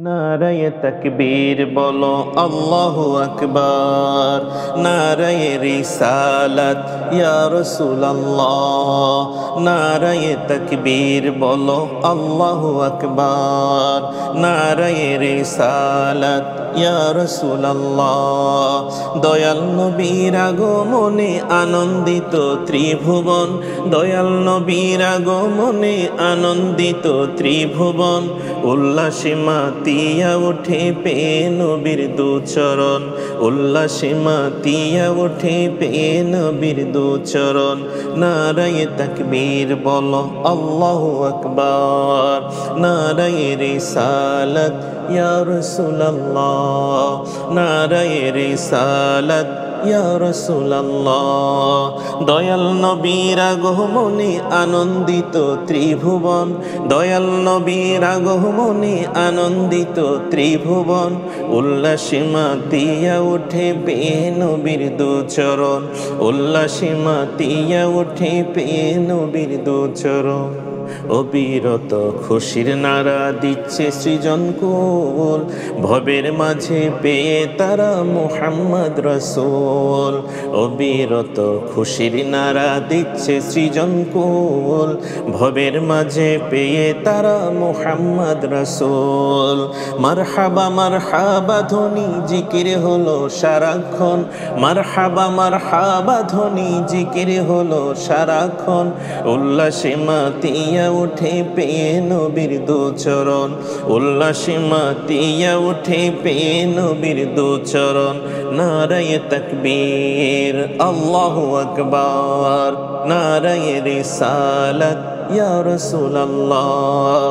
নারায়ে তাকবীর বলো আল্লাহু আকবার, নারায়ে রিসালাত ইয়া রাসূলুল্লাহ। নারায়ে তাকবীর বলো আল্লাহু আকবার, নারায়ে রিসালাত ইয়া রাসূলুল্লাহ। দয়াল নবীর আগমনে আনন্দিত ত্রিভুবন, দয়াল নবীর আগমনে আনন্দিত ত্রিভুবন। উল্লাসে মাতিয়া ওঠে পেয়ে নবীর দুচরণ, উল্লাসে মাতিয়া ওঠে পেয়ে নবীর দুচরণ। নারায়ে তাকবীর বলো আল্লাহু আকবার, নারায়ে রিসালাত ইয়া রাসূলুল্লাহ, নারায়ে রিসালাত ইয়া রাসূলুল্লাহ। দয়াল নবীর আগমনে আনন্দিত ত্রিভুবন, দয়াল নবীর আগমনে আনন্দিত ত্রিভুবন। উল্লাসে মাতিয়া ওঠে পেয়ে নবীর দুচরণ, উল্লাসে মাতিয়া ওঠে পেয়ে নবীর দুচরণ। অবিরত খুশির নারা দিচ্ছে সৃজন কুল, ভবের মাঝে পেয়ে তারা মুহাম্মদ রাসূল। অবিরত খুশির নারা দিচ্ছে সৃজন কুল, ভবের মাঝে পেয়ে তারা মুহাম্মদ রাসূল। মারহাবা মারহাবা ধ্বনি জিকির হলো সারাক্ষণ, মারহাবা মারহাবা ধ্বনি জিকির হলো সারাক্ষণ। উল্লাসে মাতিয়া উঠে পেয়ে নবীর দুচরণ, উল্লাসে মাতিয়া উঠে পেয়ে নবীর দুচরণ। নারায়ে তাকবীর আল্লাহু আকবার, নারায়ে রিসালাত ইয়া রাসূলুল্লাহ।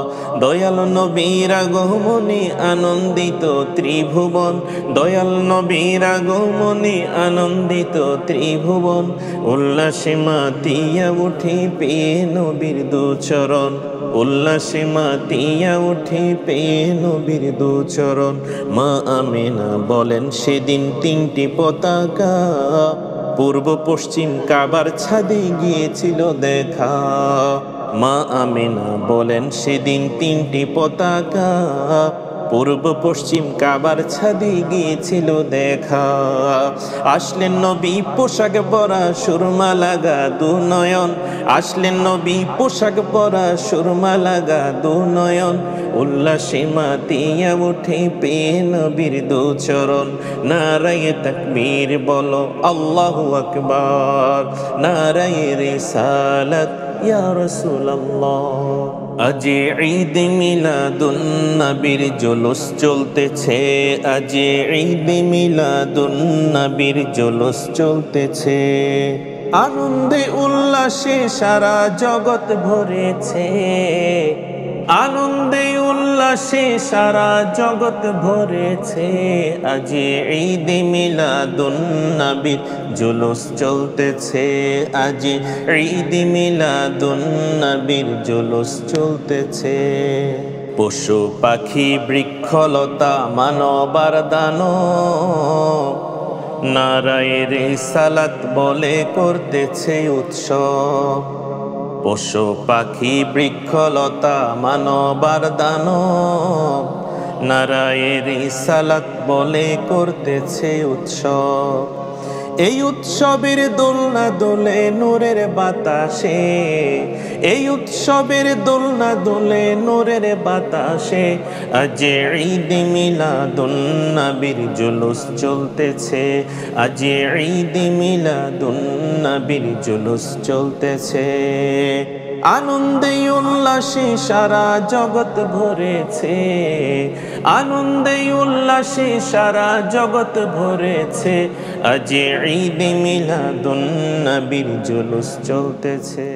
দয়াল নবীর আগমনে আনন্দিত ত্রিভুবন, দয়াল নবীর আগমনে আনন্দিত ত্রিভুবন। উল্লাসে মাতিয়া উঠে পেয়ে নবীর দুচরণ, উল্লাসে মাতিয়া উঠে পেয়ে নবীর দুচরণ। মা আমিনা বলেন সেদিন তিনটি পতাকা পূর্ব পশ্চিম কাবার ছাদে গিয়েছিল দেখা। মা আমিনা বলেন সেদিন তিনটি পতাকা পূর্ব পশ্চিম কাবার ছাদে গিয়েছিল দেখা। আসলেন নবী পোশাক পরা সুরমা লাগা দুনয়ন, আসলেন নবী পোশাক পরা সুরমা লাগা দুনয়ন। উল্লাসে মাতিয়া উঠে পেয়ে নবীর দুচরণ। নারায়ে তাকবীর বলো আল্লাহু আকবার, নারায়ে রিসালাত ইয়া রাসূলুল্লাহ। আজ ঈদ মিলাদুন নবীর জুলুস চলতেছে, আজ ঈদ মিলাদুন নবীর জুলুস চলতেছে। আনন্দে উল্লাসে সারা জগৎ ভরেছে, আনন্দে উল্লাসে সারা জগৎ ভরেছে। আজ ঈদ মিলাদুন নবীর জুলুস চলতেছে, আজ ঈদ মিলাদুন নবীর জুলুস চলতেছে। পশু পাখি বৃক্ষলতা মানবার দানব, নারায়ে রিসালাত বলে করতেছে উৎসব। পশু পাখি বৃক্ষলতা মানবার দানব, নারায়ে রিসালাত বলে করতেছে উৎসব। এই উৎসবের দোলনা দোলে নূরের বাতাসে, এই উৎসবের দোলনা দোলে নূরের বাতাসে। আজ ঈদ মিলাদুন নবীর জুলুস চলতেছে, আজ ঈদ মিলাদুন নবীর জুলুস চলতেছে। আনন্দে উল্লাসে সারা জগৎ ভরেছে, আনন্দে উল্লাসে সারা জগৎ ভরেছে। আজ ঈদ মিলাদুন নবীর জুলুস চলতেছে।